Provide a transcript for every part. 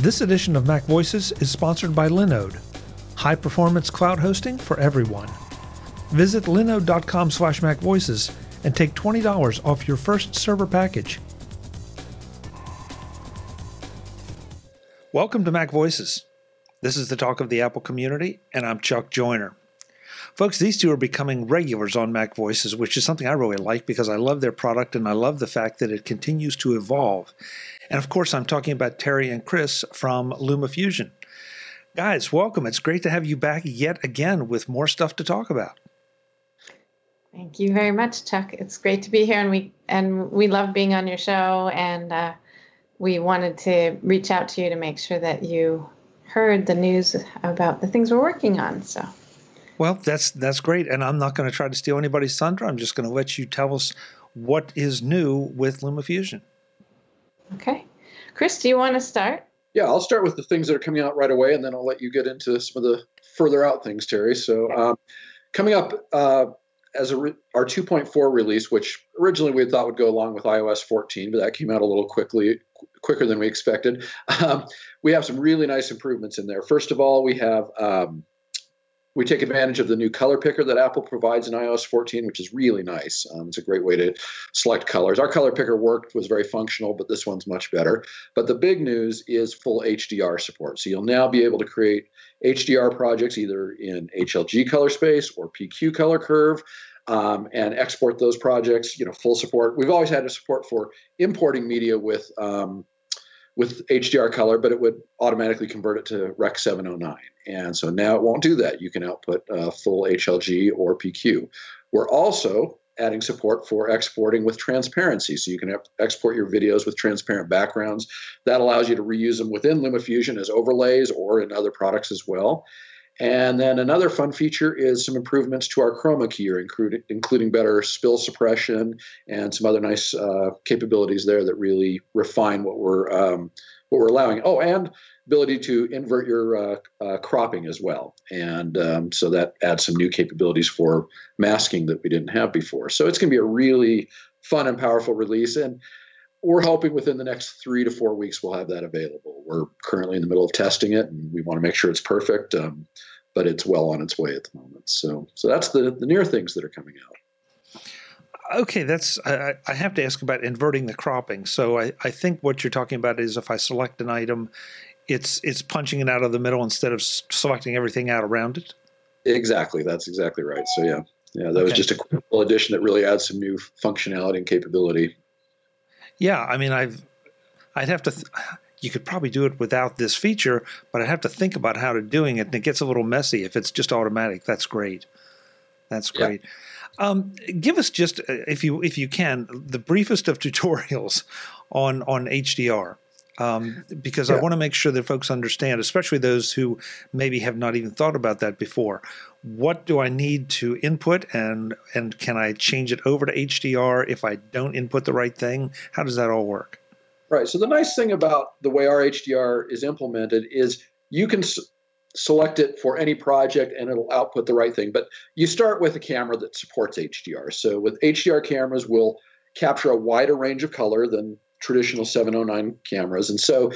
This edition of MacVoices is sponsored by Linode, high-performance cloud hosting for everyone. Visit linode.com/MacVoices and take $20 off your first server package. Welcome to MacVoices. This is the talk of the Apple community, and I'm Chuck Joyner. Folks, these two are becoming regulars on MacVoices, which is something I really like because I love their product and I love the fact that it continues to evolve. And of course, I'm talking about Terri and Chris from LumaFusion. Guys, welcome. It's great to have you back yet again with more stuff to talk about. Thank you very much, Chuck. It's great to be here, and we love being on your show, and we wanted to reach out to you to make sure that you heard the news about the things we're working on. So. Well, that's great, and I'm not going to try to steal anybody's thunder. I'm just going to let you tell us what is new with LumaFusion. Okay. Chris, do you want to start? Yeah, I'll start with the things that are coming out right away, and then I'll let you get into some of the further out things, Terry. So coming up as our 2.4 release, which originally we thought would go along with iOS 14, but that came out a little quicker than we expected. We have some really nice improvements in there. First of all, we take advantage of the new color picker that Apple provides in iOS 14, which is really nice. It's a great way to select colors. Our color picker was very functional, but this one's much better. But the big news is full HDR support. So you'll now be able to create HDR projects either in HLG color space or PQ color curve, and export those projects, full support. We've always had a support for importing media with HDR color, but it would automatically convert it to Rec 709. And so now it won't do that. You can output full HLG or PQ. We're also adding support for exporting with transparency. So you can export your videos with transparent backgrounds. That allows you to reuse them within LumaFusion as overlays or in other products as well. And then another fun feature is some improvements to our chroma keyer, including better spill suppression and some other nice capabilities there that really refine what we're allowing. Oh, and ability to invert your cropping as well. And so that adds some new capabilities for masking that we didn't have before. So it's going to be a really fun and powerful release. And we're hoping within the next 3 to 4 weeks we'll have that available. We're currently in the middle of testing it, and we want to make sure it's perfect, but it's well on its way at the moment. So that's the near things that are coming out. Okay, I have to ask about inverting the cropping. So I think what you're talking about is if I select an item, it's punching it out of the middle instead of selecting everything out around it? Exactly. That's exactly right. So yeah, that was just a cool addition that really adds some new functionality and capability. Yeah, I mean, I'd have to. You could probably do it without this feature, but I'd have to think about how to doing it, and it gets a little messy. If it's just automatic, that's great. That's great. Yeah. Give us just, if you can, the briefest of tutorials on HDR, because I want to make sure that folks understand, especially those who maybe have not even thought about that before. What do I need to input, and can I change it over to HDR if I don't input the right thing? How does that all work? Right. So the nice thing about the way our HDR is implemented is you can select it for any project and it'll output the right thing. But you start with a camera that supports HDR. So with HDR cameras, we'll capture a wider range of color than traditional 709 cameras. And so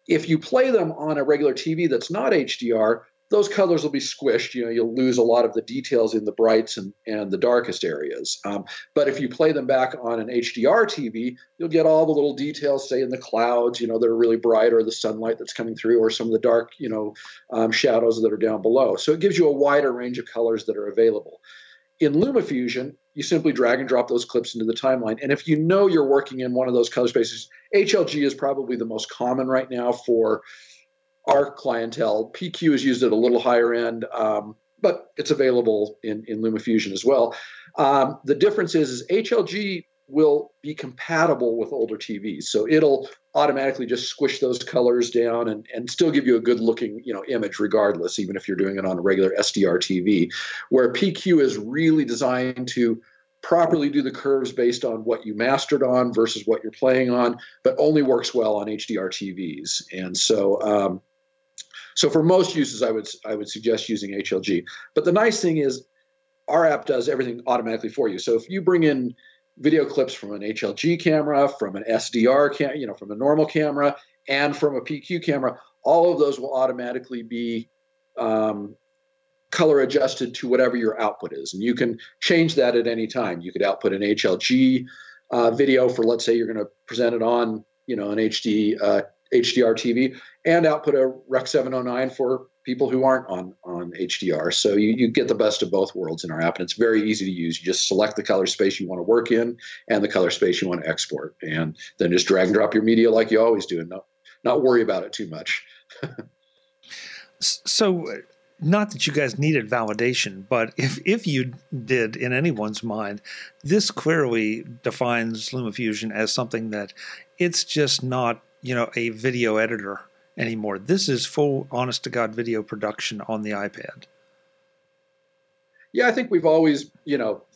if you play them on a regular TV that's not HDR, those colors will be squished. You'll lose a lot of the details in the brights and the darkest areas. But if you play them back on an HDR TV, you'll get all the little details, say in the clouds, that are really bright, or the sunlight that's coming through, or some of the dark, shadows that are down below. So it gives you a wider range of colors that are available. In LumaFusion, you simply drag and drop those clips into the timeline. And if you're working in one of those color spaces, HLG is probably the most common right now for our clientele. PQ is used at a little higher end, but it's available in LumaFusion as well. The difference is HLG will be compatible with older TVs. So it'll automatically just squish those colors down and still give you a good looking image regardless, even if you're doing it on a regular SDR TV, where PQ is really designed to properly do the curves based on what you mastered on versus what you're playing on, but only works well on HDR TVs. And so so for most uses, I would suggest using HLG. But the nice thing is our app does everything automatically for you. So if you bring in video clips from an HLG camera, from an SDR from a normal camera, and from a PQ camera, all of those will automatically be color adjusted to whatever your output is. And you can change that at any time. You could output an HLG video for, let's say you're going to present it on, an HDR TV, and output a Rec 709 for people who aren't on HDR. So you get the best of both worlds in our app, and it's very easy to use. You just select the color space you want to work in and the color space you want to export, and then just drag and drop your media like you always do, and not worry about it too much. So, not that you guys needed validation, but if you did in anyone's mind, this clearly defines LumaFusion as something that it's just not, a video editor anymore. This is full, honest-to-God video production on the iPad. Yeah, I think we've always,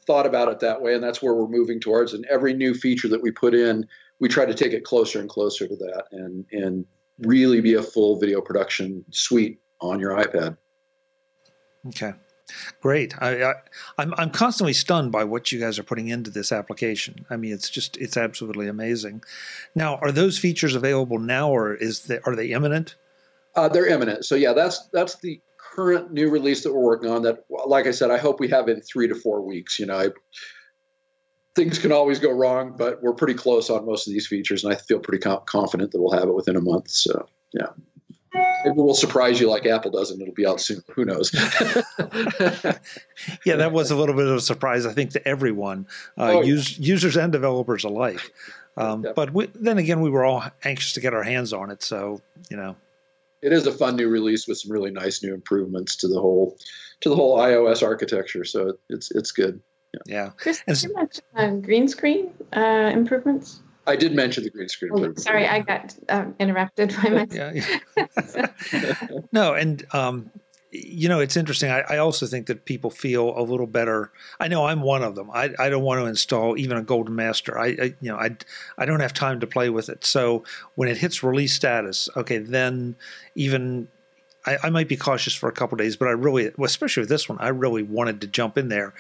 thought about it that way, and that's where we're moving towards. And every new feature that we put in, we try to take it closer and closer to that, and really be a full video production suite on your iPad. Okay, great. I'm constantly stunned by what you guys are putting into this application. I mean, it's absolutely amazing. Now, are those features available now, or are they imminent? They're imminent. So yeah, that's the current new release that we're working on. That, like I said, I hope we have in 3 to 4 weeks. Things can always go wrong, but we're pretty close on most of these features, and I feel pretty confident that we'll have it within a month. So yeah. Maybe we'll surprise you like Apple does, and it'll be out soon. Who knows? Yeah, that was a little bit of a surprise, I think, to everyone, users and developers alike. But then again, we were all anxious to get our hands on it, so it is a fun new release with some really nice new improvements to the whole iOS architecture. So it's good. Yeah. Chris, did you mention green screen improvements? I did mention the green screen. Oh, sorry, I got interrupted by my. No, and it's interesting. I also think that people feel a little better. I know I'm one of them. I don't want to install even a Golden Master. I don't have time to play with it. So when it hits release status, okay, then even I might be cautious for a couple of days. But I really, especially with this one, I really wanted to jump in there.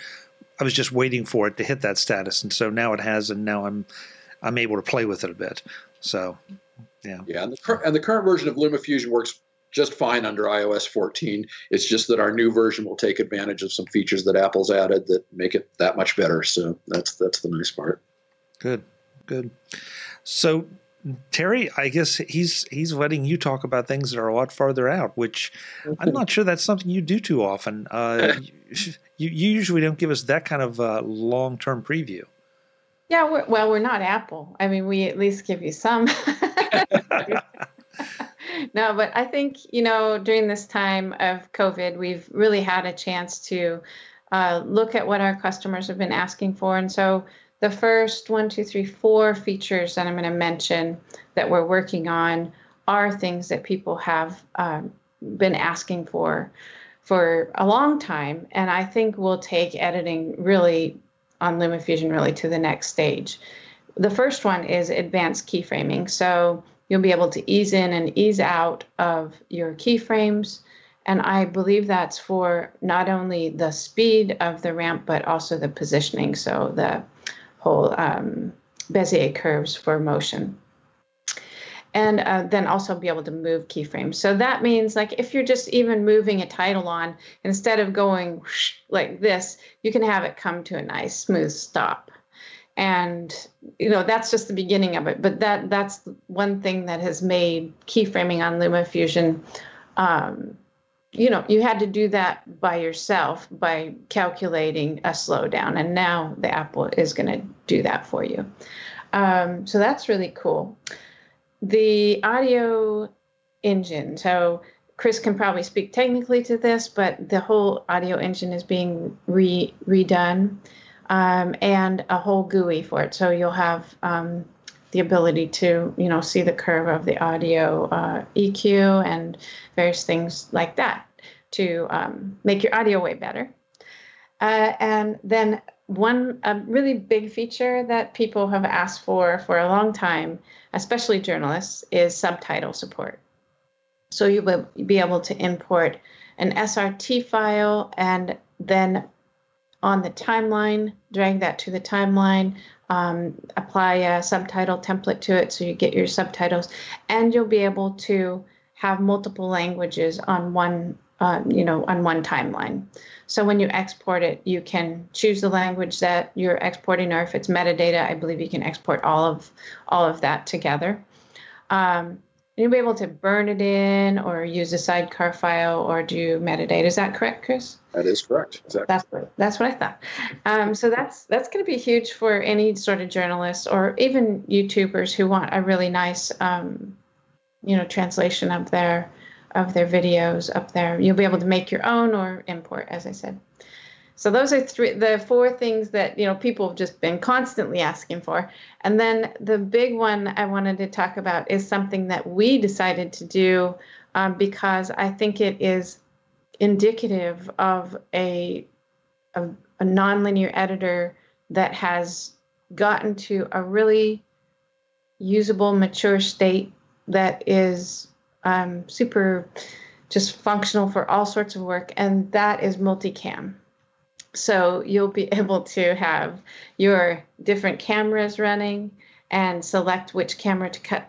I was just waiting for it to hit that status, and so now it has, and now I'm able to play with it a bit. So, yeah. Yeah, and the current version of LumaFusion works just fine under iOS 14. It's just that our new version will take advantage of some features that Apple's added that make it that much better. So that's the nice part. Good. So, Terri, I guess he's letting you talk about things that are a lot farther out, which I'm not sure that's something you do too often. You usually don't give us that kind of long-term preview. Yeah, we're not Apple. I mean, we at least give you some. No, but I think, during this time of COVID, we've really had a chance to look at what our customers have been asking for. And so the first 1, 2, 3, 4 features that I'm going to mention that we're working on are things that people have been asking for a long time. And I think will take editing really on LumaFusion really to the next stage. The first one is advanced keyframing. So you'll be able to ease in and ease out of your keyframes. And I believe that's for not only the speed of the ramp, but also the positioning. So the whole Bezier curves for motion. And then also be able to move keyframes. So that means, like, if you're just even moving a title on, instead of going whoosh, like this, you can have it come to a nice smooth stop. And, that's just the beginning of it. But that's one thing that has made keyframing on LumaFusion, you had to do that by yourself by calculating a slowdown. And now the Apple is going to do that for you. So that's really cool. The audio engine. So Chris can probably speak technically to this, but the whole audio engine is being redone, and a whole GUI for it. So you'll have the ability to, see the curve of the audio EQ and various things like that to make your audio way better. And then one really big feature that people have asked for a long time, especially journalists, is subtitle support. So you will be able to import an SRT file and then on the timeline, drag that to the timeline, apply a subtitle template to it so you get your subtitles, and you'll be able to have multiple languages on one on one timeline. So when you export it, you can choose the language that you're exporting, or if it's metadata, I believe you can export all of that together. You'll be able to burn it in or use a sidecar file or do metadata. Is that correct, Chris? That is correct. Exactly. That's what I thought. So that's going to be huge for any sort of journalist or even YouTubers who want a really nice, translation of their videos up there. You'll be able to make your own or import, as I said. So those are the four things that people have just been constantly asking for. And then the big one I wanted to talk about is something that we decided to do because I think it is indicative of a nonlinear editor that has gotten to a really usable, mature state that is super just functional for all sorts of work, and that is multicam. So you'll be able to have your different cameras running and select which camera to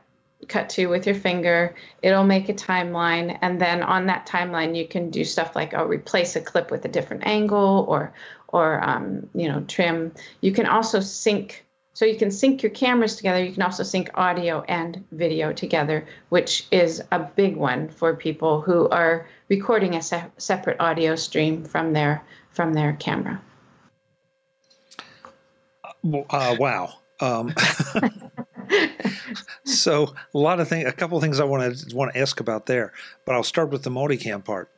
cut to with your finger. It'll make a timeline, and then on that timeline you can do stuff like replace a clip with a different angle or trim. You can also sync. So you can sync your cameras together. You can also sync audio and video together, which is a big one for people who are recording a separate audio stream from their camera. Wow. So a couple of things I want to ask about there, but I'll start with the multicam part.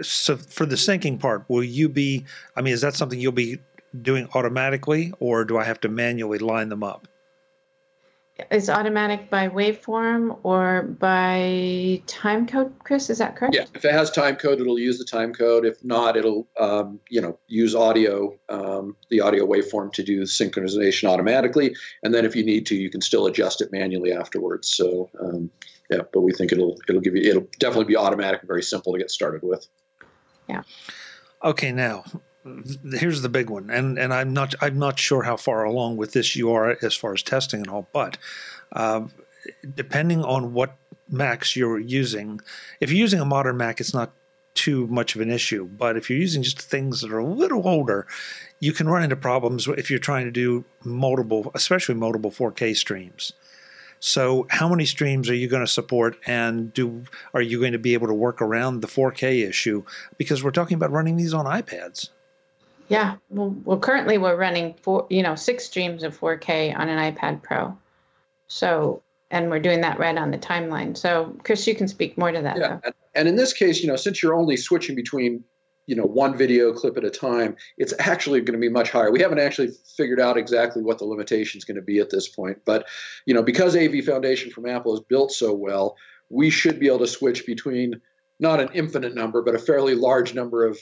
So for the syncing part, will you be? I mean, is that something you'll be doing automatically, or do I have to manually line them up? Is automatic by waveform or by time code, Chris? Is that correct? Yeah, if it has time code, it'll use the time code. If not, it'll use audio, the audio waveform to do synchronization automatically. And then if you need to, you can still adjust it manually afterwards. So but we think it'll definitely be automatic and very simple to get started with. Yeah. Okay, now here's the big one, and I'm not sure how far along with this you are as far as testing and all, but depending on what Macs you're using, if you're using a modern Mac, it's not too much of an issue. But if you're using just things that are a little older, you can run into problems if you're trying to do especially multiple 4K streams. So how many streams are you going to support, and are you going to be able to work around the 4K issue? Because we're talking about running these on iPads. Yeah, well, currently we're running 6 streams of 4K on an iPad Pro. So, and we're doing that right on the timeline. So, Chris, you can speak more to that. Yeah, and in this case, since you're only switching between one video clip at a time, it's actually going to be much higher. We haven't actually figured out exactly what the limitation is going to be at this point, but because AV Foundation from Apple is built so well, we should be able to switch between not an infinite number, but a fairly large number of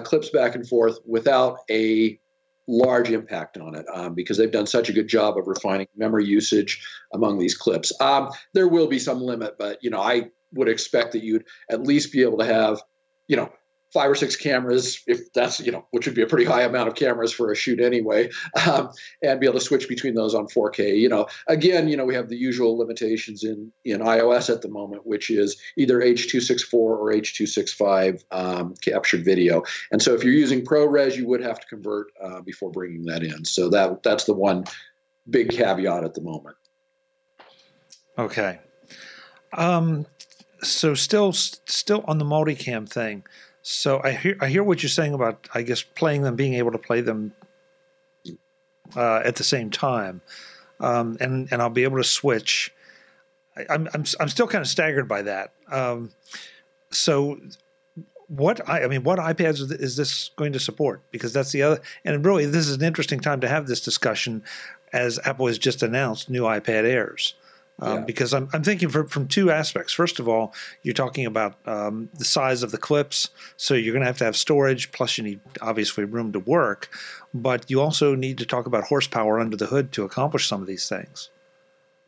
clips back and forth without a large impact on it, because they've done such a good job of refining memory usage among these clips. There will be some limit, but I would expect that you'd at least be able to have 5 or 6 cameras, if that's, which would be a pretty high amount of cameras for a shoot anyway, and be able to switch between those on 4K. Again, we have the usual limitations in iOS at the moment, which is either H.264 or H.265 captured video. And so if you're using ProRes, you would have to convert before bringing that in. So that's the one big caveat at the moment. Okay. So still on the multicam thing. So I hear what you're saying about, I guess, being able to play them at the same time, and I'll be able to switch. I'm still kind of staggered by that. So what iPads is this going to support? Because that's the other, and really this is an interesting time to have this discussion, as Apple has just announced new iPad Airs. Because I'm thinking from two aspects. First of all, you're talking about the size of the clips, so you're going to have storage, plus you need, obviously, room to work, but you also need to talk about horsepower under the hood to accomplish some of these things.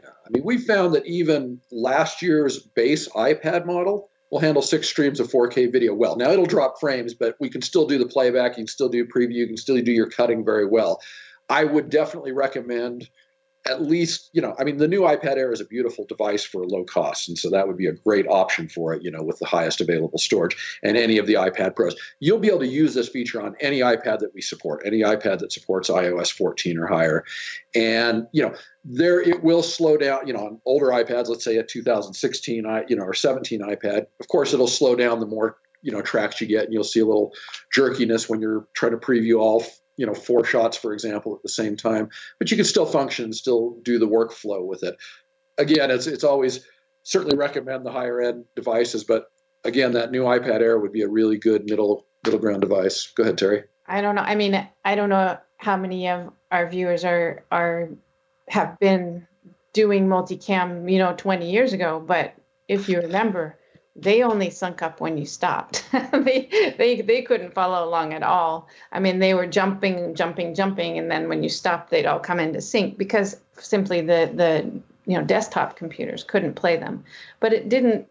Yeah. I mean, we found that even last year's base iPad model will handle 6 streams of 4K video well. Now it'll drop frames, but we can still do the playback. You can still do preview. You can still do your cutting very well. I would definitely recommend at least, I mean, the new iPad Air is a beautiful device for low cost. And so that would be a great option for it, with the highest available storage and any of the iPad Pros. You'll be able to use this feature on any iPad that we support, any iPad that supports iOS 14 or higher. And, there it will slow down, on older iPads, let's say a 2016, or 17 iPad. Of course, it'll slow down the more, tracks you get, and you'll see a little jerkiness when you're trying to preview all 4 shots, for example, at the same time, but you can still function, still do the workflow with it. Again, it's always certainly recommend the higher end devices, but again, that new iPad Air would be a really good middle ground device. Go ahead, Terri. I don't know. I mean, I don't know how many of our viewers have been doing multicam, 20 years ago, but if you remember, they only sunk up when you stopped. they couldn't follow along at all. I mean, they were jumping, and then when you stopped, they'd all come into sync because simply the desktop computers couldn't play them. But it didn't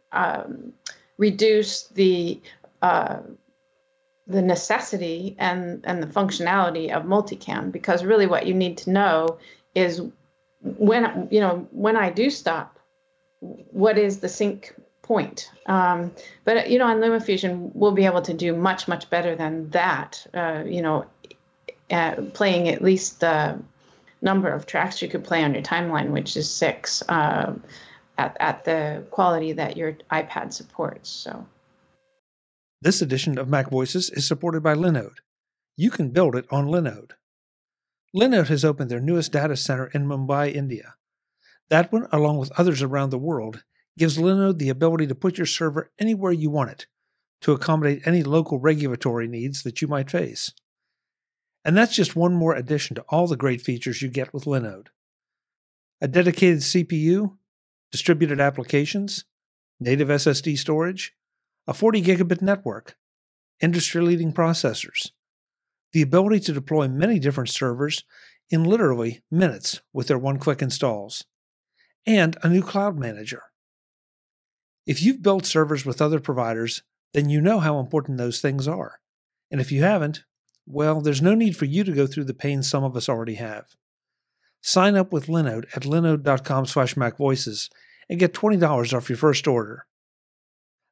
reduce the necessity and the functionality of multicam, because really what you need to know is when I do stop, what is the sync point. But on LumaFusion, we'll be able to do much, much better than that, playing at least the number of tracks you could play on your timeline, which is 6, at the quality that your iPad supports. So, this edition of MacVoices is supported by Linode. You can build it on Linode. Linode has opened their newest data center in Mumbai, India. That one, along with others around the world, gives Linode the ability to put your server anywhere you want it to accommodate any local regulatory needs that you might face. And that's just one more addition to all the great features you get with Linode. A dedicated CPU, distributed applications, native SSD storage, a 40 gigabit network, industry-leading processors, the ability to deploy many different servers in literally minutes with their one-click installs, and a new cloud manager. If you've built servers with other providers, then you know how important those things are. And if you haven't, well, there's no need for you to go through the pain some of us already have. Sign up with Linode at linode.com/MacVoices and get $20 off your first order.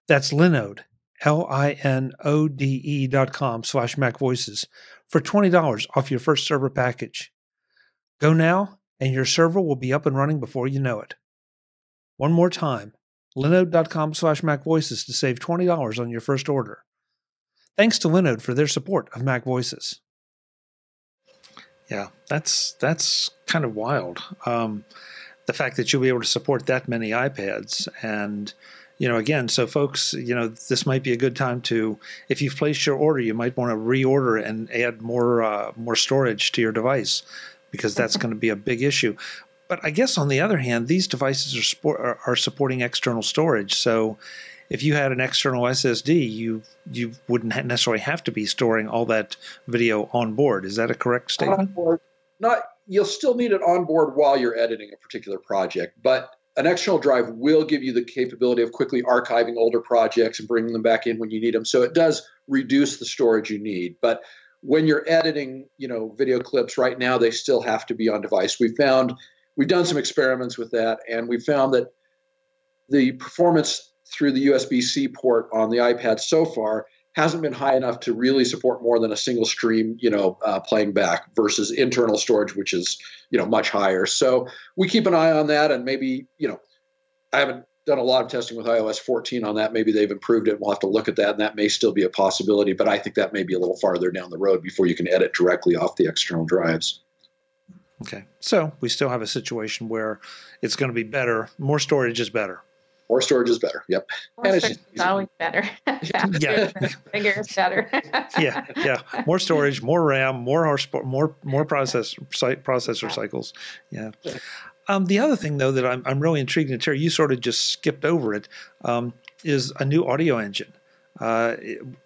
That's Linode, linode.com/MacVoices for $20 off your first server package. Go now, and your server will be up and running before you know it. One more time, linode.com/MacVoices to save $20 on your first order. Thanks to Linode for their support of MacVoices. Yeah, that's kind of wild. The fact that you'll be able to support that many iPads. And, again, so folks, this might be a good time to, if you've placed your order, you might want to reorder and add more storage to your device, because that's going to be a big issue. But I guess on the other hand, these devices are supporting external storage. So if you had an external SSD, you wouldn't necessarily have to be storing all that video on board. Is that a correct statement? On board, you'll still need it on board while you're editing a particular project, but an external drive will give you the capability of quickly archiving older projects and bringing them back in when you need them. So it does reduce the storage you need. But when you're editing, video clips right now, they still have to be on device. We've done some experiments with that, and we found that the performance through the USB-C port on the iPad so far hasn't been high enough to really support more than a single stream, playing back versus internal storage, which is, much higher. So we keep an eye on that, and maybe, I haven't done a lot of testing with iOS 14 on that. Maybe they've improved it. We'll have to look at that, and that may still be a possibility, but I think that may be a little farther down the road before you can edit directly off the external drives. Okay, so we still have a situation where it's going to be better. More storage is better. More storage is better. Yep. More storage is always better. Faster, bigger is better. yeah. More storage, more RAM, more horsepower, more processor cycles. Yeah. The other thing, though, that I'm really intrigued in, Terri, you sort of just skipped over it, is a new audio engine.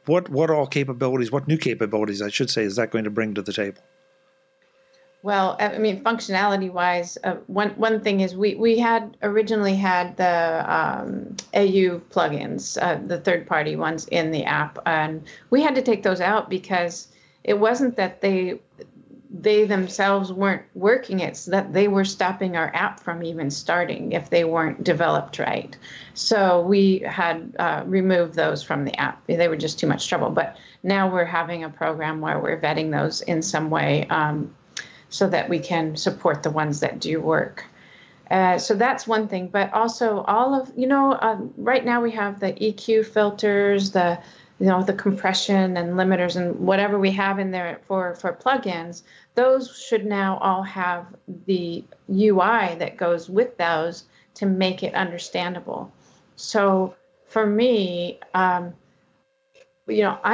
What new capabilities, I should say, is that going to bring to the table? Well, I mean, functionality-wise, one thing is we had originally had the AU plugins, the third-party ones in the app, and we had to take those out because it wasn't that they themselves weren't working, it's that they were stopping our app from even starting if they weren't developed right. So we had removed those from the app. They were just too much trouble. But now we're having a program where we're vetting those in some way, so that we can support the ones that do work. So that's one thing, but also all of, right now we have the EQ filters, the compression and limiters and whatever we have in there for plugins, those should now all have the UI that goes with those to make it understandable. So for me, I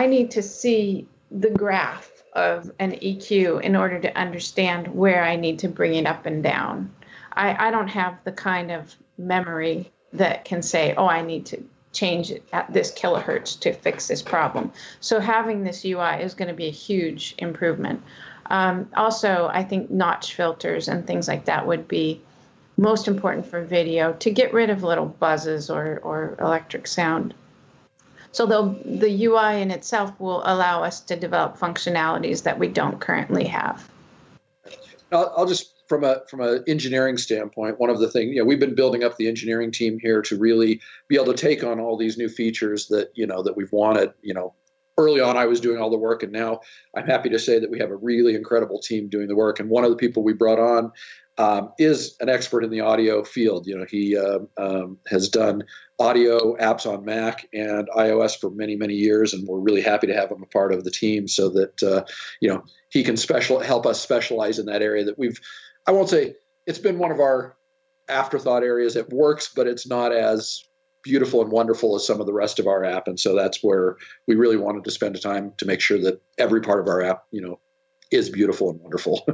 need to see the graph of an EQ in order to understand where I need to bring it up and down. I don't have the kind of memory that can say, oh, I need to change it at this kilohertz to fix this problem. So having this UI is going to be a huge improvement. Also, I think notch filters and things like that would be most important for video to get rid of little buzzes or electric sound. So the UI in itself will allow us to develop functionalities that we don't currently have. I'll just, from an engineering standpoint, one of the things, we've been building up the engineering team here to really be able to take on all these new features that, that we've wanted. Early on, I was doing all the work, and now I'm happy to say that we have a really incredible team doing the work. And one of the people we brought on is an expert in the audio field. He has done audio apps on Mac and iOS for many, many years, and we're really happy to have him a part of the team so that he can help us specialize in that area that I won't say it's been one of our afterthought areas. It works, but it's not as beautiful and wonderful as some of the rest of our app, and so that's where we really wanted to spend the time to make sure that every part of our app, is beautiful and wonderful.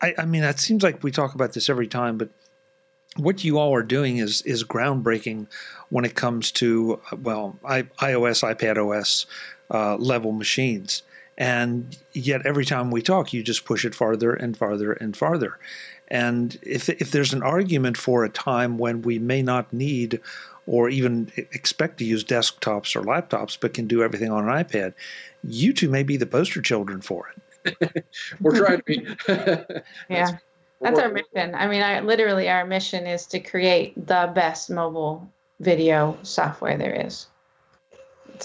I mean, it seems like we talk about this every time, but what you all are doing is groundbreaking when it comes to, iOS, iPadOS level machines. And yet every time we talk, you just push it farther and farther and farther. And if there's an argument for a time when we may not need or even expect to use desktops or laptops, but can do everything on an iPad, you two may be the poster children for it. We're trying to be. Yeah, that's our mission. I mean, our mission is to create the best mobile video software there is.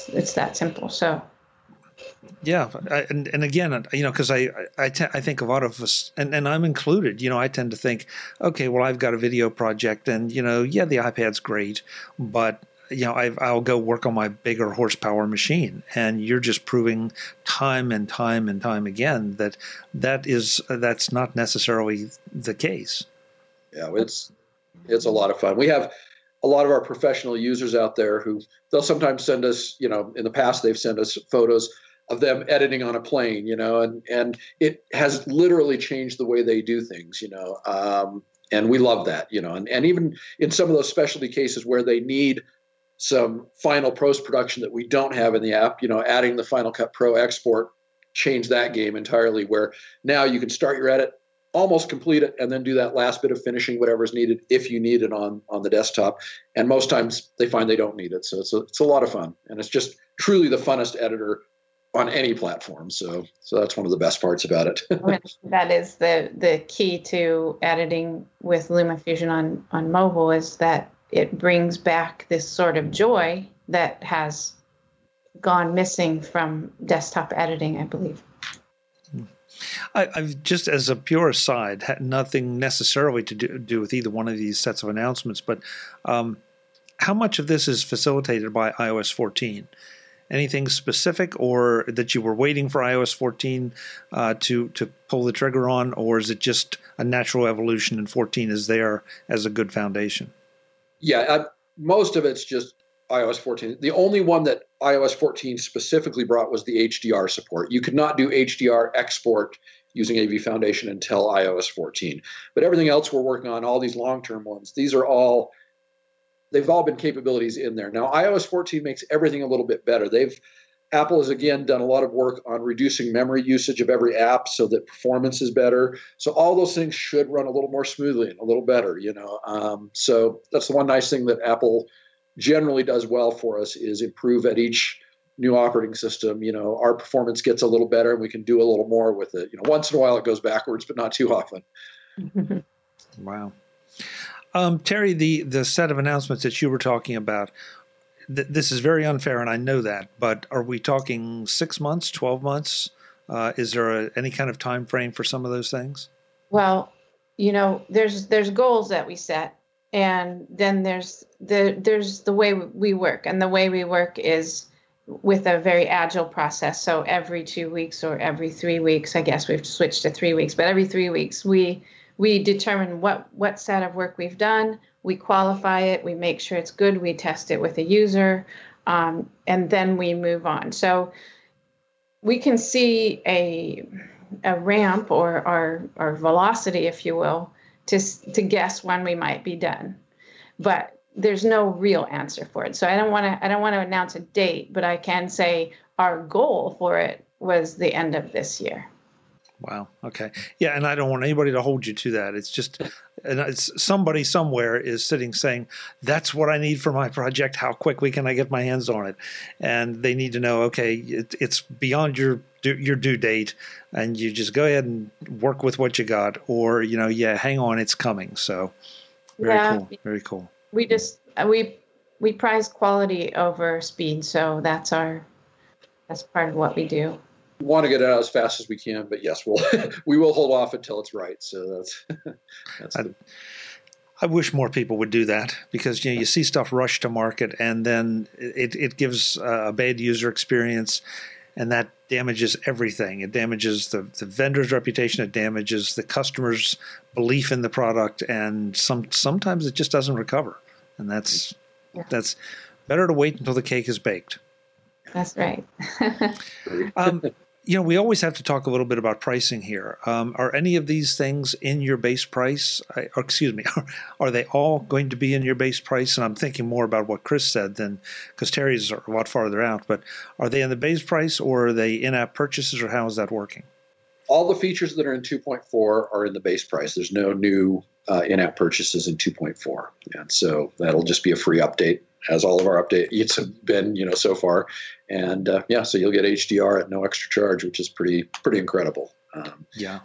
It's that simple. So. Yeah, and again, because I think a lot of us, and I'm included, I tend to think, okay, well, I've got a video project, and the iPad's great, but I'll go work on my bigger horsepower machine, and you're just proving time and time and time again that's not necessarily the case. Yeah, it's a lot of fun. We have a lot of our professional users out there who they'll sometimes send us, in the past they've sent us photos of them editing on a plane, and it has literally changed the way they do things, and we love that, and even in some of those specialty cases where they need some final post-production that we don't have in the app, adding the Final Cut Pro export changed that game entirely, where now you can start your edit, almost complete it, and then do that last bit of finishing whatever's needed if you need it on the desktop. And most times they find they don't need it. So it's a lot of fun. And it's just truly the funnest editor on any platform. So that's one of the best parts about it. That is the key to editing with LumaFusion on mobile, is that it brings back this sort of joy that has gone missing from desktop editing, I believe. I've just, as a pure aside, had nothing necessarily to do with either one of these sets of announcements, but how much of this is facilitated by iOS 14? Anything specific, or that you were waiting for iOS 14 to pull the trigger on, or is it just a natural evolution and 14 is there as a good foundation? Yeah, most of it's just iOS 14. The only one that iOS 14 specifically brought was the HDR support. You could not do HDR export using AV Foundation until iOS 14. But everything else we're working on, all these long-term ones, they've all been capabilities in there. Now, iOS 14 makes everything a little bit better. They've Apple has, again, done a lot of work on reducing memory usage of every app so that performance is better. So all those things should run a little more smoothly and a little better, So that's the one nice thing that Apple generally does well for us, is improve at each new operating system. Our performance gets a little better and we can do a little more with it. Once in a while it goes backwards, but not too often. Wow. Terri, the set of announcements that you were talking about, this is very unfair, and I know that, but are we talking 6 months, 12 months? Is there any kind of time frame for some of those things? Well, there's goals that we set, and then there's the way we work, and the way we work is with a very agile process. So every 2 weeks or every 3 weeks, I guess we've switched to 3 weeks, but every 3 weeks we determine what set of work we've done, we qualify it, we make sure it's good, we test it with a user, and then we move on. So we can see a ramp or our velocity, if you will, to guess when we might be done. But there's no real answer for it. So I don't want to announce a date, but I can say our goal for it was the end of this year. Wow. Okay. Yeah, and I don't want anybody to hold you to that. It's just, and it's somebody somewhere is sitting saying, "That's what I need for my project. How quickly can I get my hands on it?" And they need to know, okay, it's beyond your due date, and you just go ahead and work with what you got, or hang on, it's coming. So, cool. Very cool. We just we prize quality over speed, so that's part of what we do. We want to get it out as fast as we can, but yes, we will hold off until it's right. So I wish more people would do that, because you see stuff rushed to market, and then it gives a bad user experience, and that damages everything. It damages the vendor's reputation. It damages the customer's belief in the product, and sometimes it just doesn't recover. And that's better to wait until the cake is baked. That's right. We always have to talk a little bit about pricing here. Are any of these things in your base price? Are they all going to be in your base price? And I'm thinking more about what Chris said because Terry's a lot farther out. But are they in the base price, or are they in-app purchases, or how is that working? All the features that are in 2.4 are in the base price. There's no new in-app purchases in 2.4. And so that'll just be a free update, as all of our updates have been, so far. And so you'll get HDR at no extra charge, which is pretty incredible. Yeah.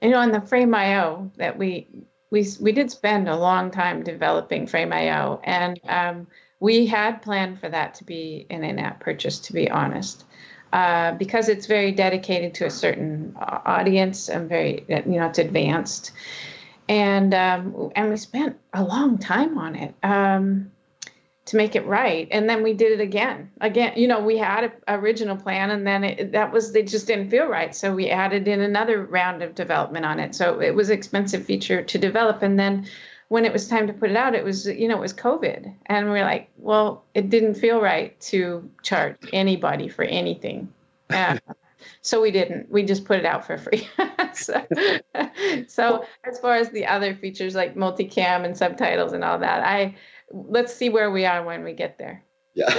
In the Frame.io that we did spend a long time developing Frame.io, and we had planned for that to be an in-app purchase, to be honest, because it's very dedicated to a certain audience and very, it's advanced, and we spent a long time on it. To make it right, and then we did it again. We had an original plan, and then they just didn't feel right, so we added in another round of development on it. So it was an expensive feature to develop, and then when it was time to put it out, it was COVID, and we were like, well, it didn't feel right to charge anybody for anything. So we didn't. We just put it out for free. So as far as the other features like multicam and subtitles and all that, let's see where we are when we get there. Yeah.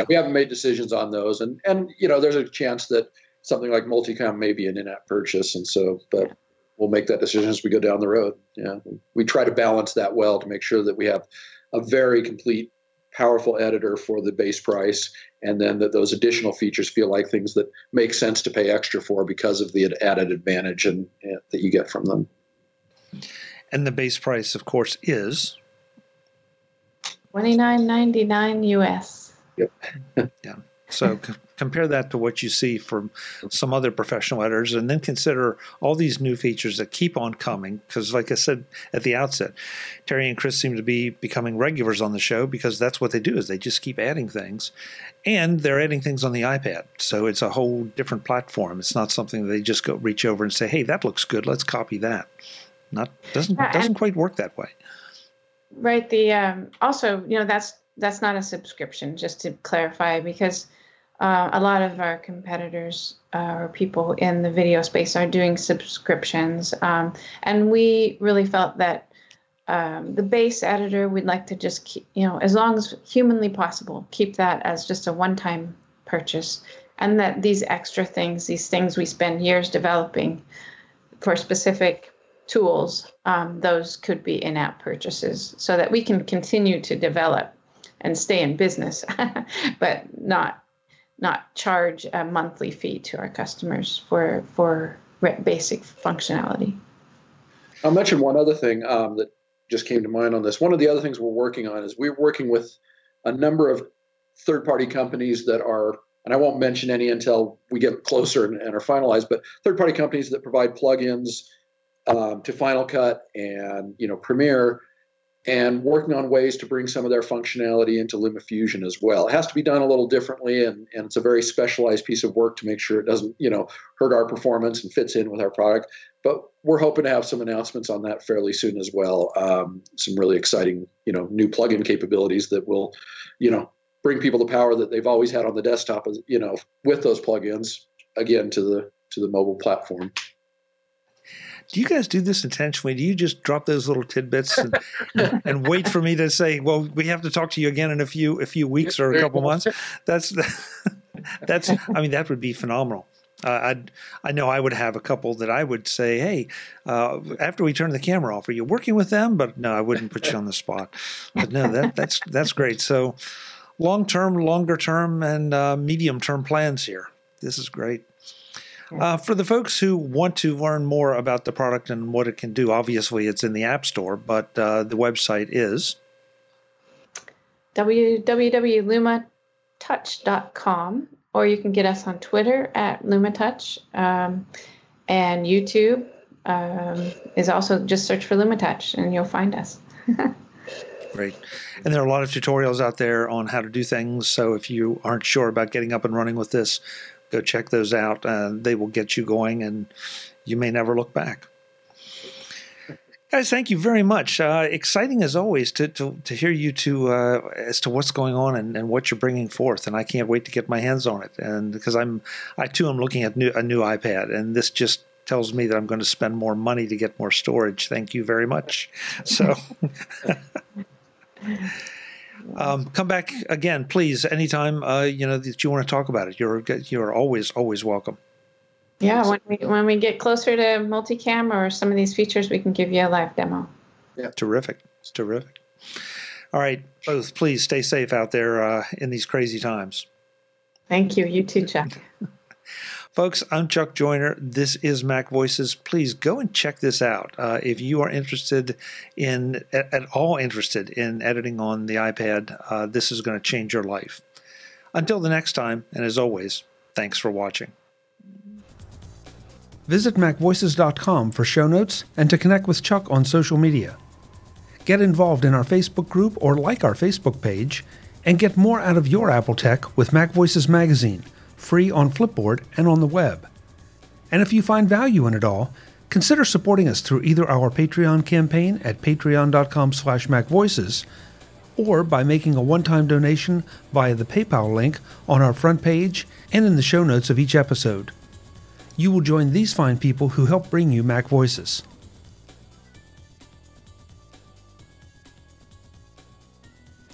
We haven't made decisions on those, and there's a chance that something like multicam may be an in-app purchase, and so, but we'll make that decision as we go down the road. Yeah, we try to balance that well to make sure that we have a very complete, powerful editor for the base price, and then that those additional features feel like things that make sense to pay extra for because of the added advantage that you get from them. And the base price, of course, is $29.99 US. Yep. Yeah. So compare that to what you see from some other professional editors, and then consider all these new features that keep on coming. Because, like I said at the outset, Terry and Chris seem to be becoming regulars on the show, because that's what they do, is they just keep adding things, and they're adding things on the iPad. So it's a whole different platform. It's not something that they just reach over and say, "Hey, that looks good. Let's copy that." Doesn't quite work that way. Right. Also, that's not a subscription, just to clarify, because a lot of our competitors or people in the video space are doing subscriptions. And we really felt that the base editor, we'd like to just keep, as long as humanly possible, keep that as just a one-time purchase, and that these extra things, these things we spend years developing for specific tools, those could be in-app purchases so that we can continue to develop and stay in business, but not charge a monthly fee to our customers for basic functionality. I'll mention one other thing that just came to mind on this. One of the other things we're working on is we're working with a number of third-party companies that are, and I won't mention any until we get closer and are finalized, but third-party companies that provide plugins to Final Cut and Premiere, and working on ways to bring some of their functionality into LumaFusion as well. It has to be done a little differently, and it's a very specialized piece of work to make sure it doesn't hurt our performance and fits in with our product. But we're hoping to have some announcements on that fairly soon as well. Some really exciting new plugin capabilities that will bring people the power that they've always had on the desktop, with those plugins again to the mobile platform. Do you guys do this intentionally? Do you just drop those little tidbits and wait for me to say, well, we have to talk to you again in a few weeks or a couple months? I mean, that would be phenomenal. I know I would have a couple that I would say, hey, after we turn the camera off, are you working with them? But no, I wouldn't put you on the spot. But no, that's great. So long-term, longer-term, and medium-term plans here. This is great. For the folks who want to learn more about the product and what it can do, obviously it's in the App Store, but the website is www.lumatouch.com, or you can get us on Twitter at Luma Touch, and YouTube is also just search for Luma Touch and you'll find us. Great. And there are a lot of tutorials out there on how to do things, so if you aren't sure about getting up and running with this, go check those out. They will get you going, and you may never look back. Guys, thank you very much. Exciting as always to hear you two as to what's going on and what you're bringing forth, and I can't wait to get my hands on it. And because I too am looking at a new iPad, and this just tells me that I'm going to spend more money to get more storage. Thank you very much. So. Come back again, please, anytime that you want to talk about it. You're always welcome. Yeah, when we get closer to multicam or some of these features, we can give you a live demo. Yeah, terrific. It's terrific. All right, both, please stay safe out there in these crazy times. Thank you. You too, Chuck. Folks, I'm Chuck Joyner. This is MacVoices. Please go and check this out. If you are interested at all interested in editing on the iPad, this is going to change your life. Until the next time, and as always, thanks for watching. Visit MacVoices.com for show notes and to connect with Chuck on social media. Get involved in our Facebook group or like our Facebook page, and get more out of your Apple tech with MacVoices Magazine, free on Flipboard and on the web. And if you find value in it all, consider supporting us through either our Patreon campaign at patreon.com/MacVoices or by making a one-time donation via the PayPal link on our front page and in the show notes of each episode. You will join these fine people who help bring you MacVoices.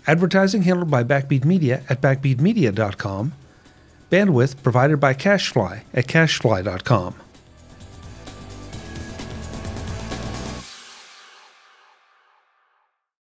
Advertising handled by Backbeat Media at backbeatmedia.com. Bandwidth provided by CacheFly at cachefly.com.